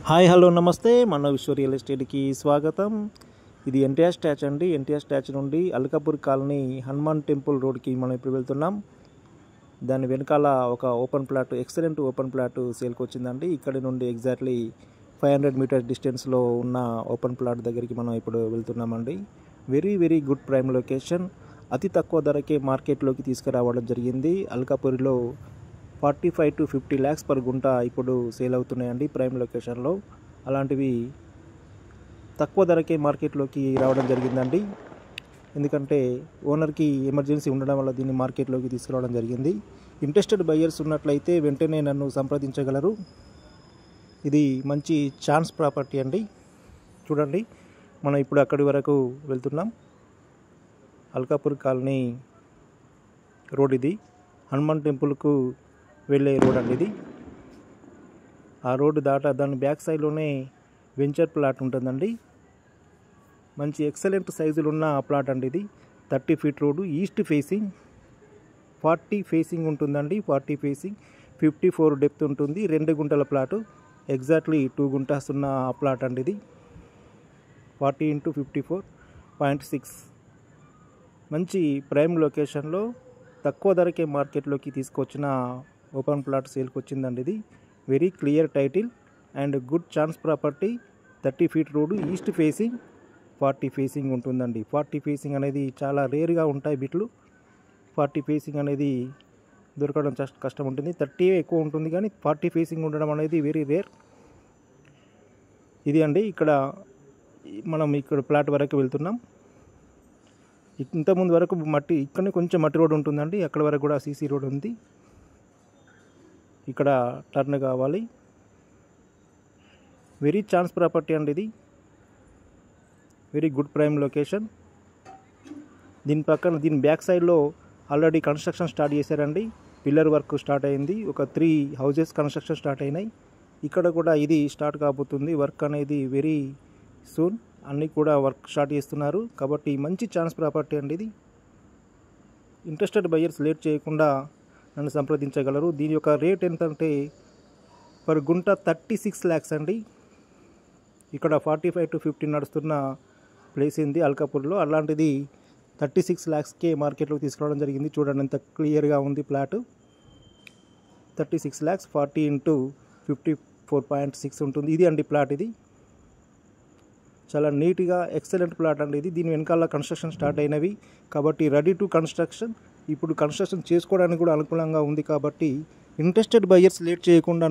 Hi hello నమస్తే మన విశ్వ రియల్ ఎస్టేట్కి స్వాగతం. ఇది ఎన్టీఆర్ స్టాచ్ అండి. ఎన్టీఆర్ స్టాచ్ నుండి అల్కాపూర్ కాలనీ హనుమాన్ టెంపుల్ రోడ్కి మనం ఇప్పుడు వెళ్తున్నాం. దాని వెనకాల ఒక open plot, excellent open plot సేల్కి వచ్చిందండి. ఇక్కడి నుండి ఎగ్జాక్ట్లీ 500 మీటర్స్ డిస్టెన్స్లో ఉన్న ఓపెన్ ప్లాట్ దగ్గరికి మనం ఇప్పుడు వెళ్తున్నామండి. Very very good prime location. అతి తక్కువ ధరకే మార్కెట్లోకి తీసుకురావడం జరిగింది. అల్కాపూర్లో 45 to 50 lakhs పర్ గుంట ఇప్పుడు సేల్ అవుతున్నాయండి ప్రైమ్ లొకేషన్లో. అలాంటివి తక్కువ ధరకే మార్కెట్లోకి రావడం జరిగిందండి. ఎందుకంటే ఓనర్కి ఎమర్జెన్సీ ఉండడం వల్ల దీన్ని మార్కెట్లోకి తీసుకురావడం జరిగింది. ఇంట్రెస్టెడ్ బయ్యర్స్ ఉన్నట్లయితే వెంటనే నన్ను సంప్రదించగలరు. ఇది మంచి ఛాన్స్ ప్రాపర్టీ అండి. చూడండి, మనం ఇప్పుడు అక్కడి వరకు వెళ్తున్నాం. అల్కాపూర్ కాలనీ రోడ్ ఇది. హనుమాన్ టెంపుల్కు వెళ్ళే రోడ్ అండి ఇది. ఆ రోడ్డు దాని బ్యాక్ సైడ్లోనే వెంచర్ ప్లాట్ ఉంటుందండి. మంచి ఎక్సలెంట్ సైజులు ఉన్న ప్లాట్ అండి ఇది. 30 feet road, east facing, 40 facing ఉంటుందండి. 40 ఫేసింగ్, 54 డెప్త్ ఉంటుంది. 2 గుంటల ప్లాటు, ఎగ్జాక్ట్లీ 2 గుంటాస్ ఉన్న ప్లాట్ అండి ఇది. 40 into 54.6. మంచి ప్రైమ్ లొకేషన్లో తక్కువ ధరకే మార్కెట్లోకి తీసుకొచ్చిన ఓపెన్ ప్లాట్ సేల్కి వచ్చిందండి ఇది. Very clear title and good chance property. 30 feet road, east facing, 40 facing ఉంటుందండి. 40 ఫేసింగ్ అనేది చాలా రేర్గా ఉంటాయి బిట్లు. 40 ఫేసింగ్ అనేది దొరకడం కష్టం ఉంటుంది. 30 ఎక్కువ ఉంటుంది, కానీ 40 ఫేసింగ్ ఉండడం అనేది వెరీ రేర్. ఇది అండి. మనం ఇక్కడ ప్లాట్ వరకు వెళ్తున్నాం. ఇంతకుముందు వరకు ఇక్కడనే కొంచెం మట్టి రోడ్ ఉంటుందండి. అక్కడ వరకు కూడా సీసీ రోడ్ ఉంది. ఇక్కడ టర్న్ కావాలి. వెరీ ఛాన్స్ ప్రాపర్టీ అండి ఇది. Very good prime location. దీని బ్యాక్ సైడ్లో ఆల్రెడీ కన్స్ట్రక్షన్ స్టార్ట్ చేశారండి. పిల్లర్ వర్క్ స్టార్ట్ అయింది. ఒక 3 houses కన్స్ట్రక్షన్ స్టార్ట్ అయినాయి. ఇక్కడ కూడా ఇది స్టార్ట్ కాబోతుంది. వర్క్ అనేది వెరీ సూన్. అన్నీ కూడా వర్క్ స్టార్ట్ చేస్తున్నారు. కాబట్టి మంచి ఛాన్స్ ప్రాపర్టీ అండి ఇది. ఇంట్రెస్టెడ్ బయ్యర్స్ లేట్ చేయకుండా నన్ను సంప్రదించగలరు. దీని యొక్క రేట్ ఎంత అంటే పర్ గుంట 36 lakhs అండి. ఇక్కడ 45 to 50 నడుస్తున్న ప్లేస్ ఏంది అల్కాపూర్లో. అలాంటిది 36 lakhsకే మార్కెట్లోకి తీసుకురావడం జరిగింది. చూడండి ఎంత క్లియర్గా ఉంది ప్లాట్. 36 lakhs, 40 into 54.6 ఉంటుంది. ఇది అండి ప్లాట్. ఇది చాలా నీట్గా ఎక్సలెంట్ ప్లాట్ అండి ఇది. దీని వెనకాల కన్స్ట్రక్షన్ స్టార్ట్ అయినవి కాబట్టి రెడీ టు కన్స్ట్రక్షన్. ఇప్పుడు కన్స్ట్రక్షన్ చేసుకోవడానికి కూడా అనుకూలంగా ఉంది. కాబట్టి ఇంట్రెస్టెడ్ బయ్యర్స్ లేట్ చేయకుండా